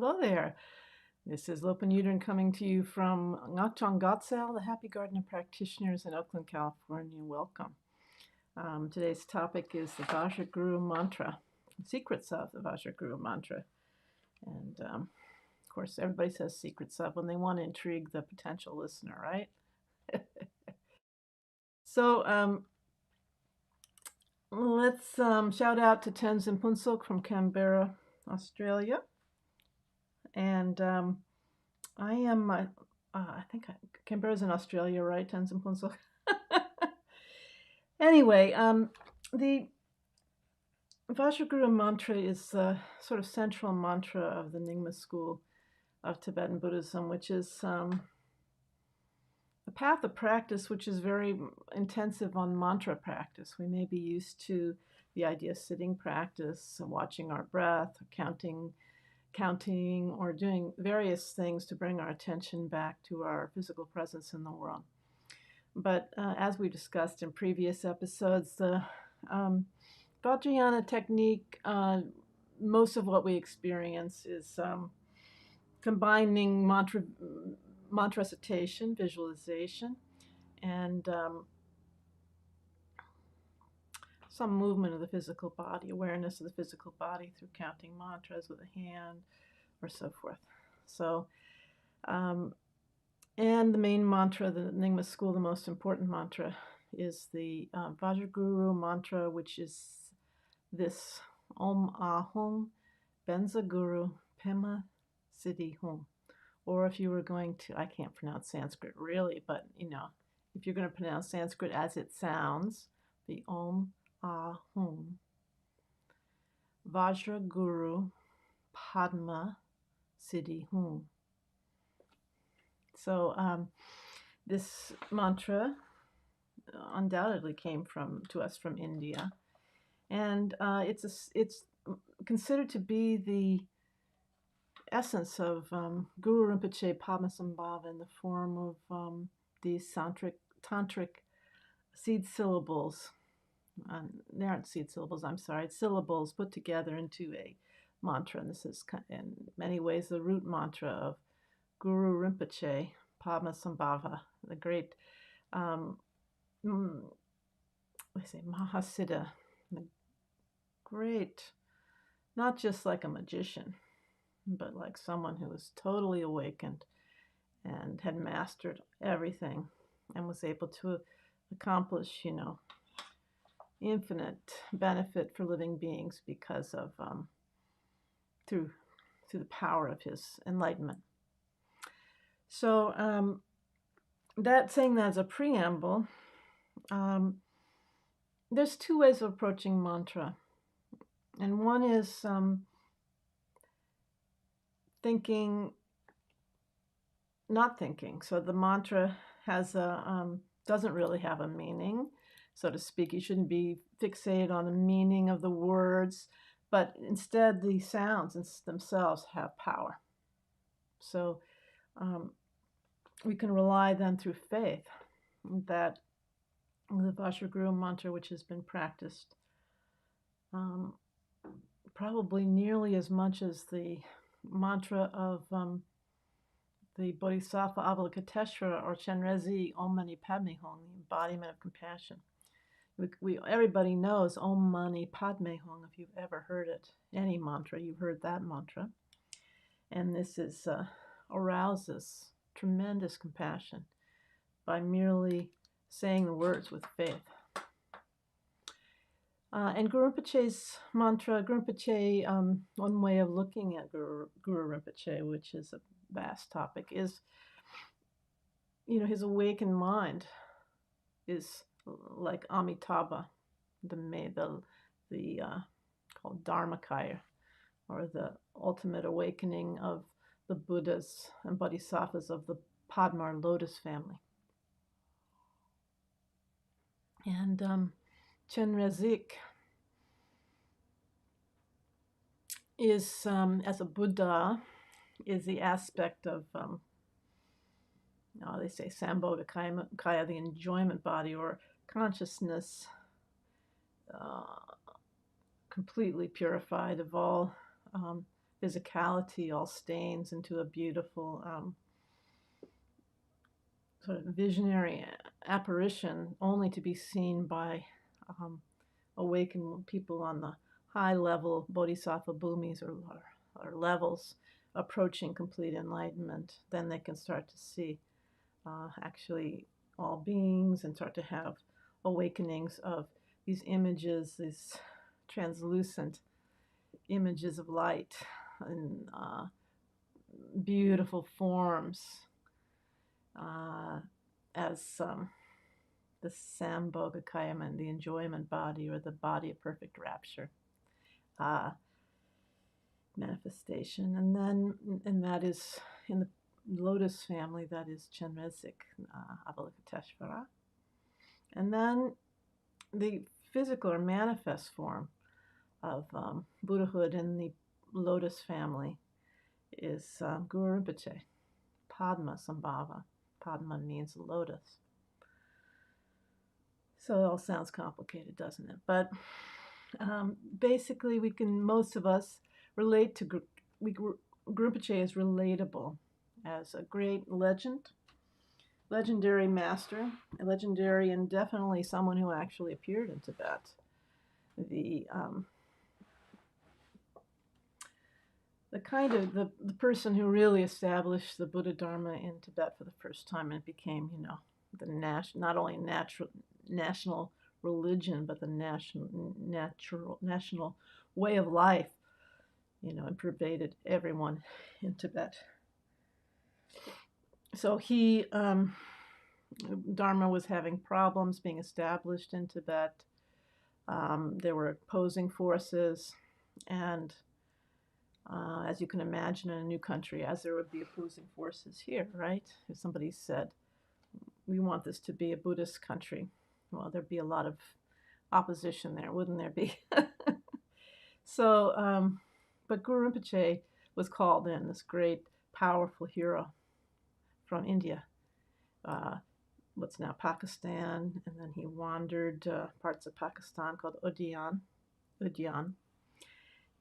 Hello there. This is Lopen Yudron coming to you from Ngakchang Gotsal, the Happy Garden of Practitioners in Oakland, California. Welcome. Today's topic is the Vajra Guru Mantra, secrets of the Vajra Guru Mantra. And of course, everybody says secrets of when they want to intrigue the potential listener, right? So let's shout out to Tenzin Punsuk from Canberra, Australia. And I am, I think Canberra's in Australia, right, Tenzin Punsuk? Anyway, the Vajra Guru Mantra is the sort of central mantra of the Nyingma school of Tibetan Buddhism, which is a path of practice which is very intensive on mantra practice. We may be used to the idea of sitting practice, watching our breath, counting, or doing various things to bring our attention back to our physical presence in the world. But as we discussed in previous episodes, the Vajrayana technique, most of what we experience is combining mantra recitation, visualization, and some movement of the physical body, awareness of the physical body through counting mantras with a hand or so forth. So, and the main mantra, the Nyingma school, the most important mantra, is the Vajra Guru Mantra, which is this Om Ahum Benza Guru Pema Siddhi Hum. Or if you were going to, I can't pronounce Sanskrit really, but if you're going to pronounce Sanskrit as it sounds, the Om Ahum Vajra Guru Padma Siddhi Hum. So this mantra undoubtedly came to us from India, and it's considered to be the essence of Guru Rinpoche Padmasambhava in the form of these tantric seed syllables. They aren't seed syllables, I'm sorry, it's syllables put together into a mantra. And this is in many ways the root mantra of Guru Rinpoche Padmasambhava, the great Mahasiddha, the great, not just like a magician, but like someone who was totally awakened and had mastered everything and was able to accomplish, infinite benefit for living beings because of through the power of his enlightenment. So that saying that as a preamble, there's two ways of approaching mantra, and one is not thinking. So the mantra has doesn't really have a meaning, so to speak. You shouldn't be fixated on the meaning of the words, but instead the sounds themselves have power. So we can rely then through faith that the Vajra Guru Mantra, which has been practiced probably nearly as much as the mantra of the Bodhisattva Avalokiteshvara or Chenrezig, Om Mani Padme Hum, the embodiment of compassion. Everybody knows Om Mani Padme Hum. If you've ever heard it, any mantra, you've heard that mantra. And this arouses tremendous compassion by merely saying the words with faith. And Guru Rinpoche's mantra, one way of looking at Guru Rinpoche, which is a vast topic, is, his awakened mind is like Amitabha, the called Dharmakaya, or the ultimate awakening of the Buddhas and Bodhisattvas of the Padma or Lotus family. And Chenrezig is, as a Buddha, is the aspect of, they say Sambodhakaya, the enjoyment body or consciousness, completely purified of all physicality all stains into a beautiful sort of visionary apparition, only to be seen by awakened people on the high level bodhisattva bhumis or levels approaching complete enlightenment. Then they can start to see actually all beings and start to have awakenings of these images, these translucent images of light and beautiful forms as the Sambhogakayam, the enjoyment body or the body of perfect rapture manifestation. And that is in the Lotus family, that is Chenrezig Avalokiteshvara. And then the physical or manifest form of Buddhahood in the Lotus family is Guru Rinpoche, Padmasambhava. Padma means lotus. So it all sounds complicated, doesn't it? But basically, most of us relate to Guru Rinpoche is relatable as a great legendary master, a legendary and definitely someone who actually appeared in Tibet. The person who really established the Buddha Dharma in Tibet for the first time, and it became, the not only national religion, but the national way of life, and pervaded everyone in Tibet. So Dharma was having problems being established in Tibet. There were opposing forces, and as you can imagine in a new country, as there would be opposing forces here, right? If somebody said, we want this to be a Buddhist country, well, there'd be a lot of opposition there, wouldn't there be? So, but Guru Rinpoche was called in, this great, powerful hero from India, what's now Pakistan, and then he wandered parts of Pakistan called Udyan,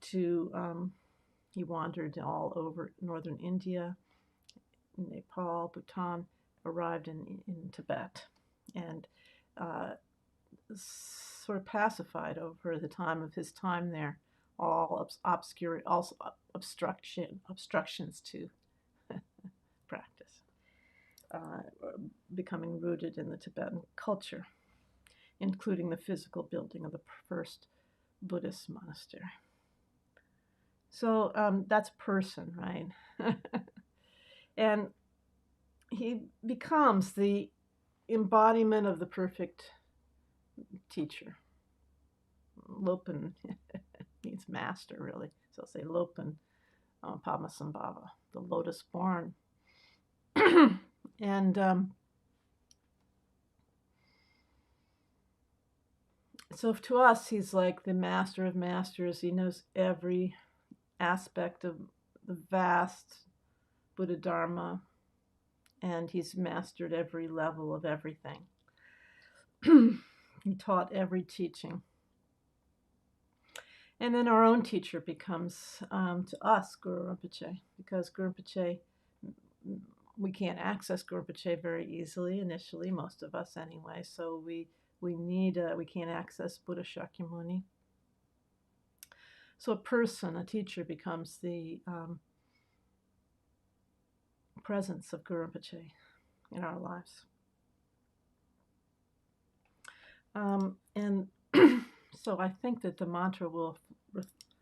to he wandered all over northern India, Nepal, Bhutan, arrived in Tibet, and sort of pacified over the time of his time there all obstructions to practice, becoming rooted in the Tibetan culture, including the physical building of the first Buddhist monastery. So that's person, right? And he becomes the embodiment of the perfect teacher. Lopen means master, really. So I'll say Lopen Padmasambhava, the lotus born. And so to us, he's like the master of masters. He knows every aspect of the vast Buddha Dharma, and he's mastered every level of everything. He taught every teaching. And then our own teacher becomes, to us, Guru Rinpoche, because Guru Rinpoche, we can't access Guru Rinpoche very easily initially, most of us anyway, so we can't access Buddha Shakyamuni. So a teacher becomes the presence of Guru Rinpoche in our lives. And so I think that the mantra will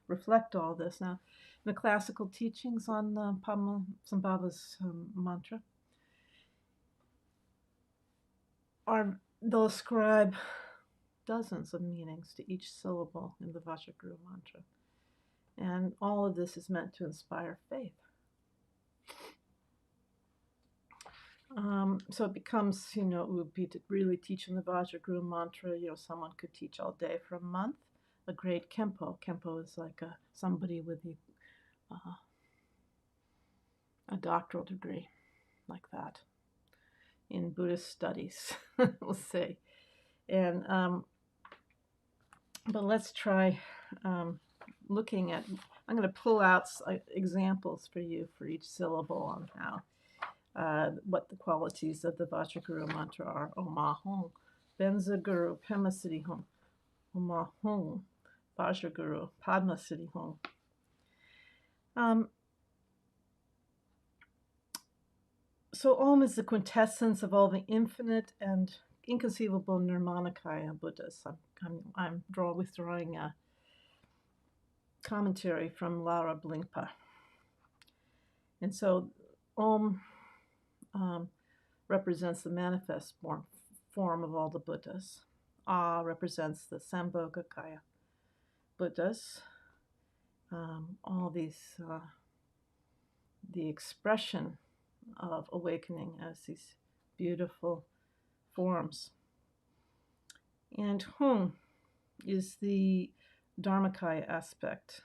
reflect all this. Now, in the classical teachings on Padmasambhava's mantra, they'll ascribe dozens of meanings to each syllable in the Vajra Guru Mantra. And all of this is meant to inspire faith. So it becomes, it would be to really teaching the Vajra Guru Mantra. Someone could teach all day for a month. A great Kempo. Kempo is like somebody with a doctoral degree, like that, in Buddhist studies, we'll say. And but let's try looking at I'm going to pull out examples for you for each syllable on how what the qualities of the Vajra Guru Mantra are. Om Ahum, Benza Guru, Pema Siddhi Hum. Om Ahum, Vajra Guru, Padma Siddhi Hum. So Om is the quintessence of all the infinite and inconceivable Nirmanakaya Buddhas. I'm withdrawing a commentary from Lara Blinkpa. And so Om represents the manifest form of all the Buddhas. Ah represents the Sambhogakaya Buddhas. All these, the expression of awakening as these beautiful forms. And Hum is the Dharmakaya aspect,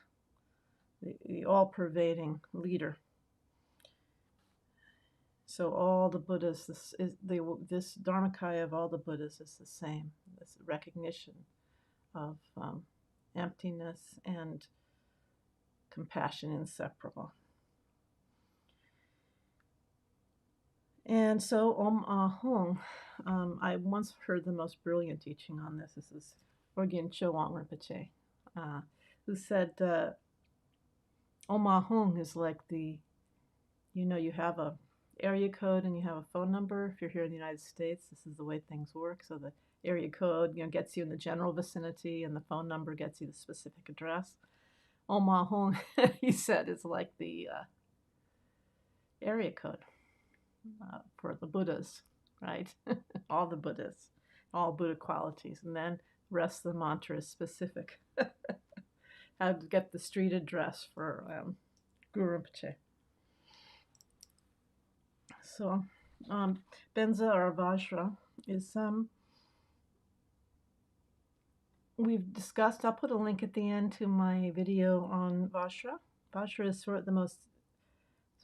the all-pervading leader. So all the Buddhas, this Dharmakaya of all the Buddhas is the same, this recognition of emptiness and compassion inseparable. And so Om Ahung, I once heard the most brilliant teaching on this. This is Orgyen Chowang Rinpoche, who said Om Ahung is like you have a area code and you have a phone number. If you're here in the United States, this is the way things work. So the area code, gets you in the general vicinity, and the phone number gets you the specific address. Om Ahung, he said, is like the area code for the Buddhas, right? All the Buddhas, all Buddha qualities, and then the rest of the mantra is specific. How to get the street address for Guru Rinpoche. So, Benza or Vajra is, we've discussed, I'll put a link at the end to my video on Vajra. Vajra is sort of the most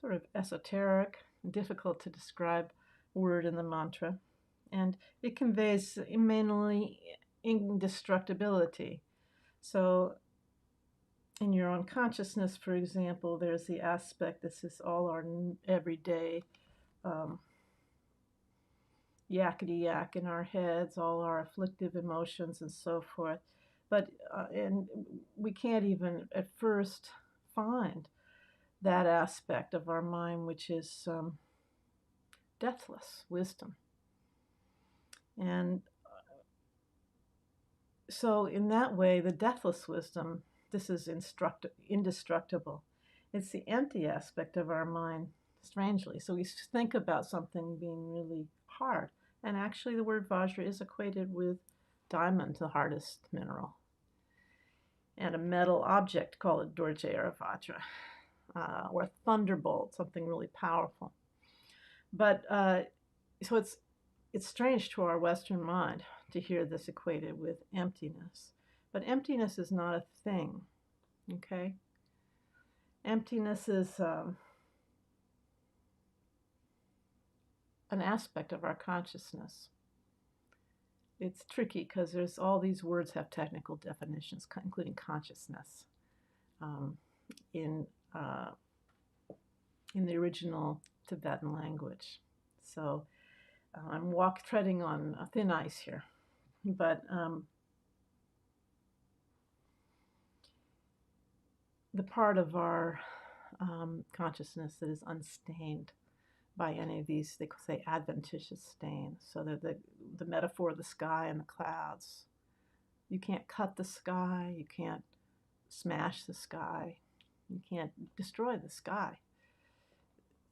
sort of esoteric, difficult to describe word in the mantra. And it conveys mainly indestructibility. So, in your own consciousness, for example, there's the aspect, this is all our everyday yakety yak in our heads, all our afflictive emotions and so forth. But and we can't even at first find that aspect of our mind, which is deathless wisdom. And so in that way, the deathless wisdom, this is indestructible. It's the empty aspect of our mind, strangely. So we think about something being really hard. And actually the word Vajra is equated with diamond, the hardest mineral. And a metal object called a Dorje or a Vajra, or a thunderbolt, something really powerful. But so it's strange to our Western mind to hear this equated with emptiness. But emptiness is not a thing, okay? Emptiness is an aspect of our consciousness. It's tricky because there's all these words have technical definitions, including consciousness, in the original Tibetan language. So I'm treading on thin ice here, but the part of our consciousness that is unstained by any of these, they say, adventitious stains. So the metaphor of the sky and the clouds. You can't cut the sky, you can't smash the sky, you can't destroy the sky.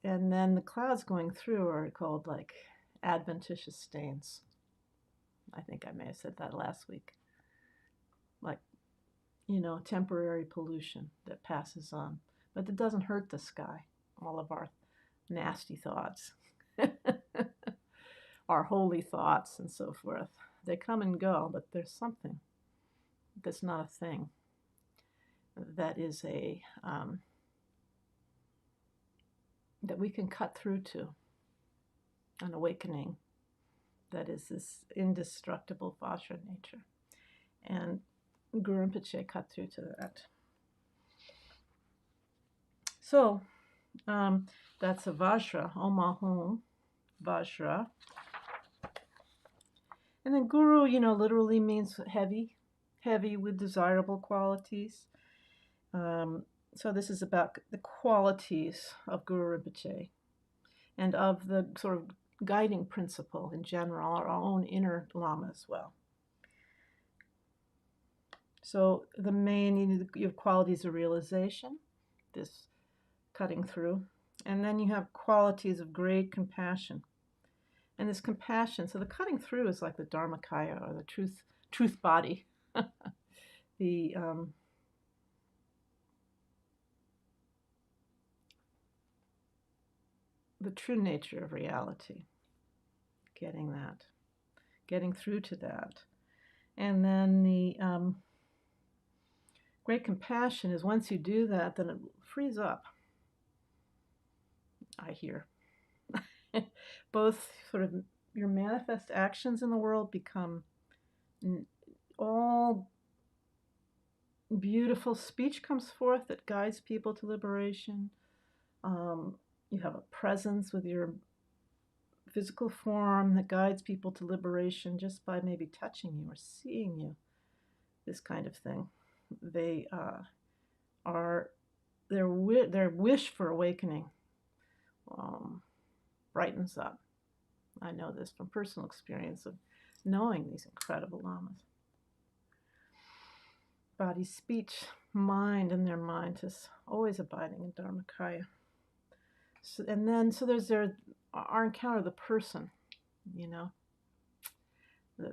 And then the clouds going through are called like adventitious stains. I think I may have said that last week. Like, temporary pollution that passes on, but it doesn't hurt the sky. All of our nasty thoughts, our holy thoughts and so forth, they come and go, but there's something that's not a thing that is that we can cut through to, an awakening that is this indestructible Vajra nature. And Guru Rinpoche cut through to that. So that's a Vajra, Omahom, Vajra. And then Guru, literally means heavy, heavy with desirable qualities. So this is about the qualities of Guru Rinpoche and of the sort of guiding principle in general, our own inner Lama as well. So the main, you have qualities of realization, this cutting through, and then you have qualities of great compassion. And this compassion, so the cutting through is like the Dharmakaya or the truth body, the true nature of reality, getting through to that. And then the great compassion is once you do that, then it frees up, I hear. Both sort of your manifest actions in the world become all beautiful speech comes forth that guides people to liberation. You have a presence with your physical form that guides people to liberation just by maybe touching you or seeing you, this kind of thing. They are their wish for awakening brightens up. I know this from personal experience of knowing these incredible lamas. Body, speech, mind, and their mind is always abiding in Dharmakaya. So, and then, so there's our encounter of the person,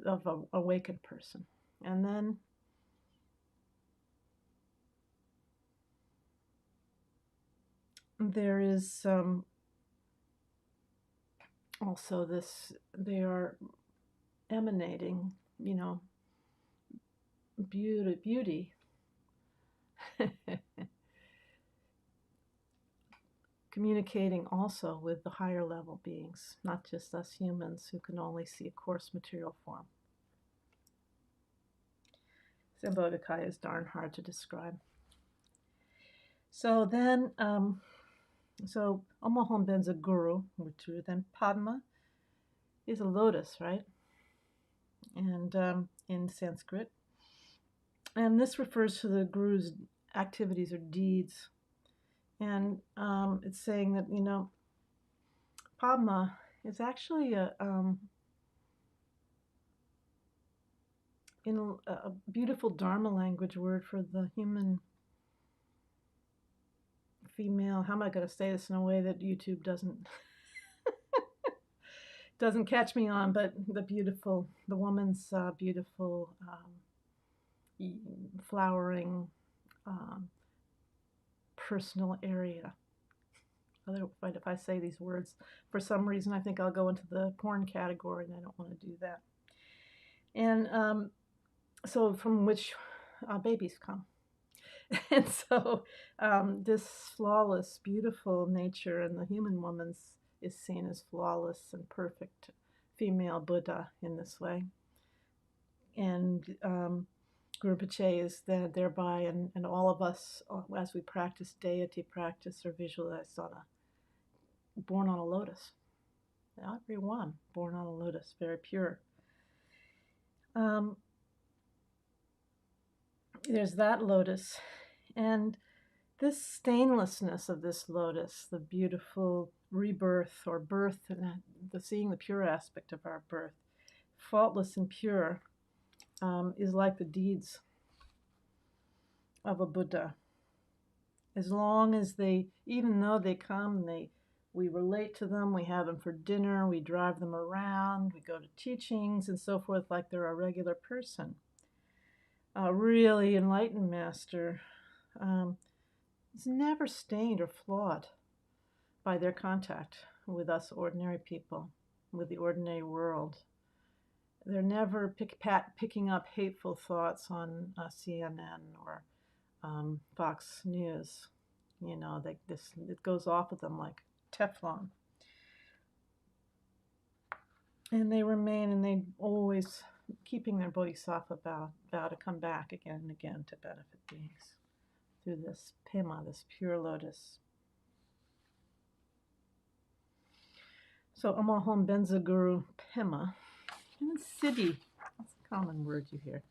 of an awakened person. And then there is also this, they are emanating, beauty. Communicating also with the higher level beings, not just us humans who can only see a coarse material form. Sambodhakaya is darn hard to describe. So then, so Omahom Ben's a guru, then Padma is a lotus, right? And in Sanskrit. And this refers to the guru's activities or deeds. And it's saying that, Padma is actually in a beautiful Dharma language word for the human female. How am I going to say this in a way that YouTube doesn't catch me on? But the woman's beautiful flowering personal area. If I say these words, for some reason I think I'll go into the porn category, and I don't want to do that. And so from which babies come. And so this flawless, beautiful nature in the human woman's is seen as flawless and perfect female Buddha in this way. And Guru Rinpoche is thereby, and all of us, as we practice deity practice, are visualized born on a lotus. Everyone born on a lotus, very pure. There's that lotus, and this stainlessness of this lotus, the beautiful rebirth or birth, and seeing the pure aspect of our birth, faultless and pure, is like the deeds of a Buddha. As long as even though they come, we relate to them, we have them for dinner, we drive them around, we go to teachings and so forth like they're a regular person. A really enlightened master is never stained or flawed by their contact with us ordinary people, with the ordinary world. They're never picking up hateful thoughts on CNN or Fox News. It goes off of them like Teflon. And they remain, and they always keeping their bodhisattva vow to come back again and again to benefit beings through this Pema, this pure lotus. So Amahom Benza Guru Pema. And Siddhi, that's a common word you hear.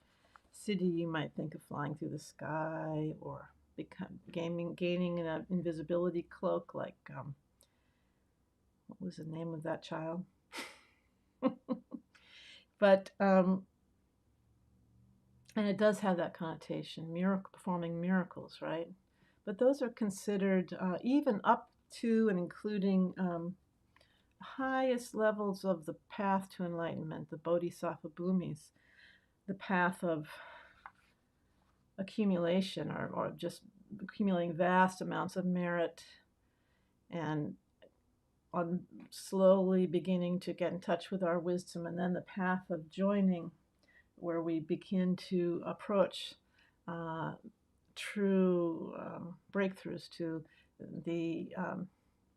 Siddhi, you might think of flying through the sky or gaining an invisibility cloak, like, what was the name of that child? But, and it does have that connotation, performing miracles, right? But those are considered, even up to and including highest levels of the path to enlightenment, the Bodhisattva Bhumis, the path of accumulation, or just accumulating vast amounts of merit and on slowly beginning to get in touch with our wisdom, and then the path of joining, where we begin to approach true breakthroughs to the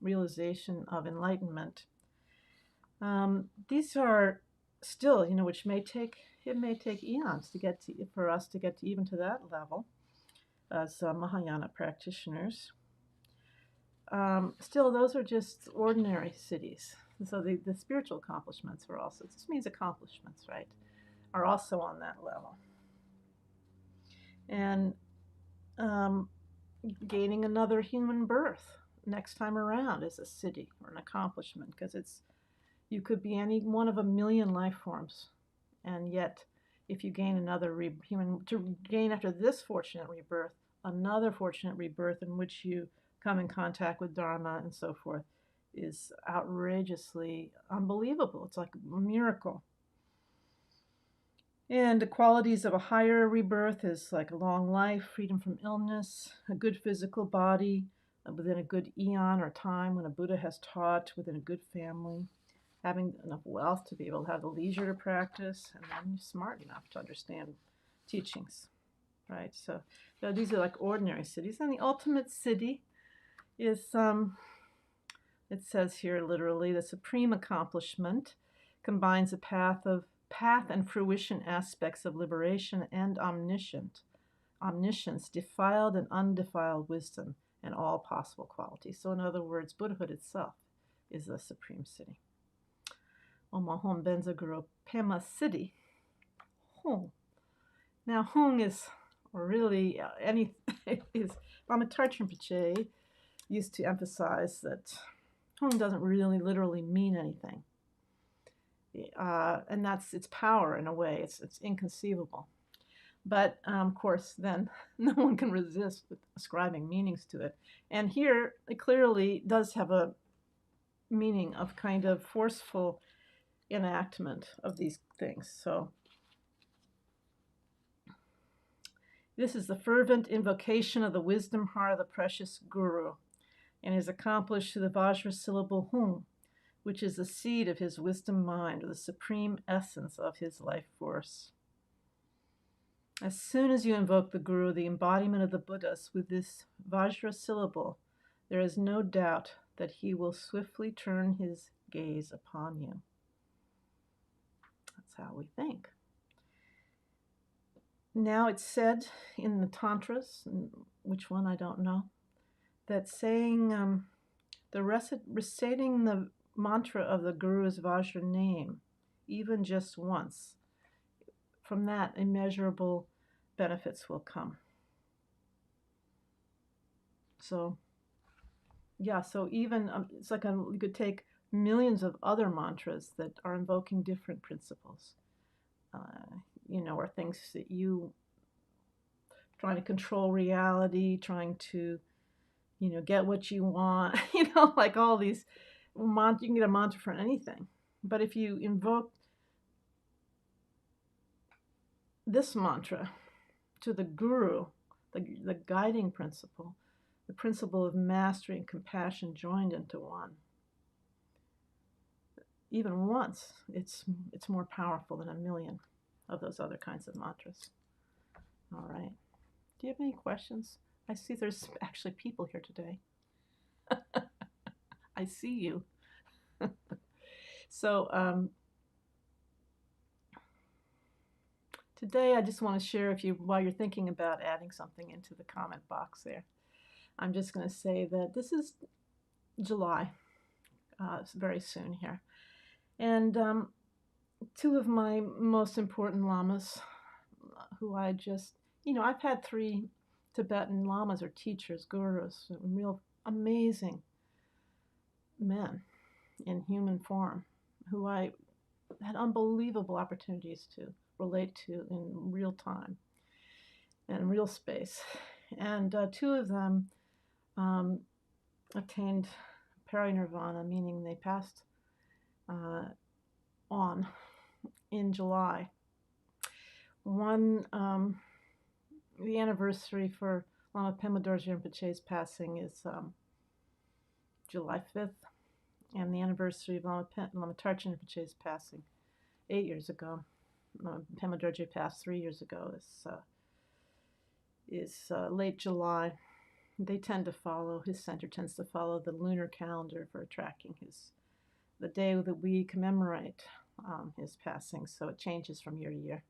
realization of enlightenment. These are still, which may take eons for us to get to even to that level as Mahayana practitioners. Still, those are just ordinary siddhis. So the spiritual accomplishments are also, this means accomplishments, right, are also on that level. And gaining another human birth next time around is a siddhi or an accomplishment, because you could be any one of a million life forms, and yet if you gain another to gain after this fortunate rebirth, another fortunate rebirth in which you come in contact with Dharma and so forth, is outrageously unbelievable. It's like a miracle. And the qualities of a higher rebirth is like a long life, freedom from illness, a good physical body within a good eon or time when a Buddha has taught, within a good family, having enough wealth to be able to have the leisure to practice, and then you're smart enough to understand teachings, right? So these are like ordinary siddhis. And the ultimate siddhi is, it says here literally, the supreme accomplishment combines a path and fruition aspects of liberation and omniscience, defiled and undefiled wisdom, and all possible qualities. So in other words, Buddhahood itself is the supreme siddhi. Omahom Benza Guru Pema Siddhi. Hung. Now, Hung is really Ramatar Rinpoche used to emphasize that Hung doesn't really literally mean anything. And that's its power in a way. It's inconceivable. But, of course, then no one can resist ascribing meanings to it. And here, it clearly does have a meaning of kind of forceful enactment of these things. So this is the fervent invocation of the wisdom heart of the precious Guru, and is accomplished through the Vajra syllable Hum, which is the seed of his wisdom mind, or the supreme essence of his life force. As soon as you invoke the Guru, the embodiment of the Buddhas, with this Vajra syllable, there is no doubt that he will swiftly turn his gaze upon you. That's how we think. Now it's said in the Tantras, which one I don't know, that saying reciting the mantra of the Guru's Vajra name, even just once, from that immeasurable benefits will come. So, yeah, so even it's like you could take millions of other mantras that are invoking different principles, or things that you trying to control reality, trying to, get what you want, like all these you can get a mantra for anything. But if you invoke this mantra to the Guru, the guiding principle, the principle of mastery and compassion joined into one, even once, it's more powerful than a million of those other kinds of mantras. All right. Do you have any questions? I see there's actually people here today. I see you. So today I just want to share, while you're thinking about adding something into the comment box there, I'm just going to say that this is July. very soon here. And two of my most important lamas, who I just, I've had three Tibetan lamas or teachers, gurus, real amazing men in human form who I had unbelievable opportunities to relate to in real time and real space. And two of them attained parinirvana, meaning they passed on in July. One, the anniversary for Lama Pema Dorje Rinpoche's passing is July 5th, and the anniversary of Lama Tarchen Rinpoche's passing 8 years ago. Lama Pema Dorje passed 3 years ago. Is late July. They tend to follow, his center tends to follow the lunar calendar for tracking the day that we commemorate his passing, so it changes from year to year.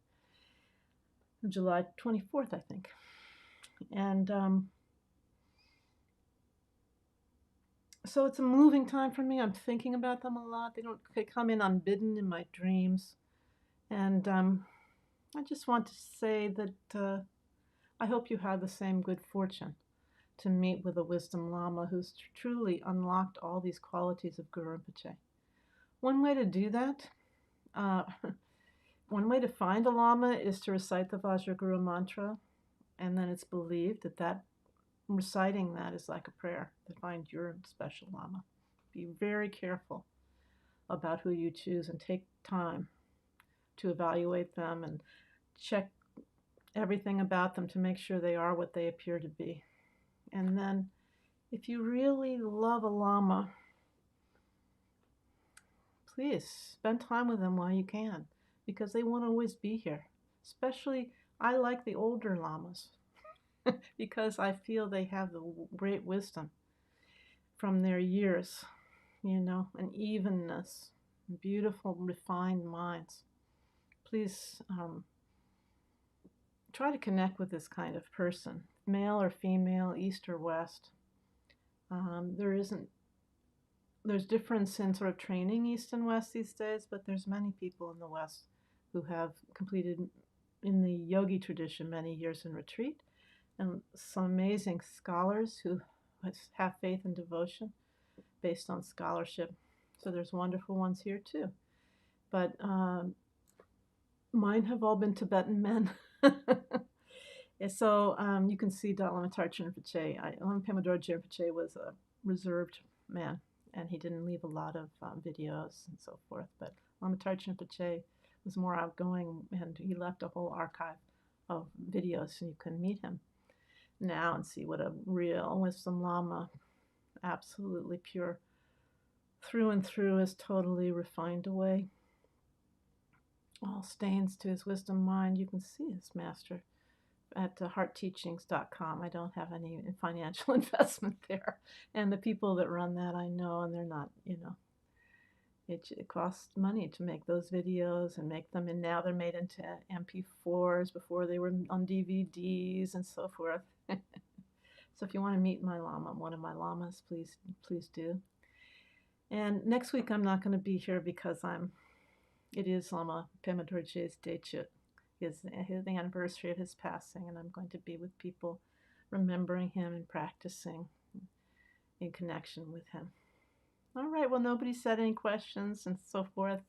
July 24th, I think. And so it's a moving time for me. I'm thinking about them a lot. They come in unbidden in my dreams. And I just want to say that I hope you have the same good fortune to meet with a wisdom Lama who's truly unlocked all these qualities of Guru Rinpoche. One way to do that, one way to find a Lama is to recite the Vajra Guru Mantra, and then it's believed that reciting that is like a prayer to find your special Lama. Be very careful about who you choose and take time to evaluate them and check everything about them to make sure they are what they appear to be. And then if you really love a Lama, please spend time with them while you can, because they won't always be here. Especially, I like the older Lamas because I feel they have the great wisdom from their years, and evenness, beautiful, refined minds. Please try to connect with this kind of person, male or female, east or west. There's difference in sort of training east and west these days, but there's many people in the west who have completed in the yogi tradition many years in retreat, and some amazing scholars who have faith and devotion based on scholarship. So there's wonderful ones here too. But mine have all been Tibetan men. So you can see Lama Tarchen Rinpoche. Lama Pema Dorje Rinpoche was a reserved man, and he didn't leave a lot of videos and so forth. But Lama Tarchen Rinpoche was more outgoing, and he left a whole archive of videos, so you can meet him now and see what a real wisdom Lama, absolutely pure through and through, is totally refined away all stains to his wisdom mind. You can see his master at heartteachings.com. I don't have any financial investment there. And the people that run that I know, and they're not, it costs money to make those videos and make them, and now they're made into MP4s. Before they were on DVDs and so forth. So if you want to meet my Lama, one of my Lamas, please do. And next week I'm not going to be here because it is Lama Pema Dorje's Dechut, the anniversary of his passing, and I'm going to be with people remembering him and practicing in connection with him. All right, well, nobody said any questions and so forth.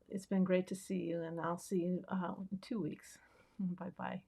It's been great to see you, and I'll see you in 2 weeks. Bye-bye.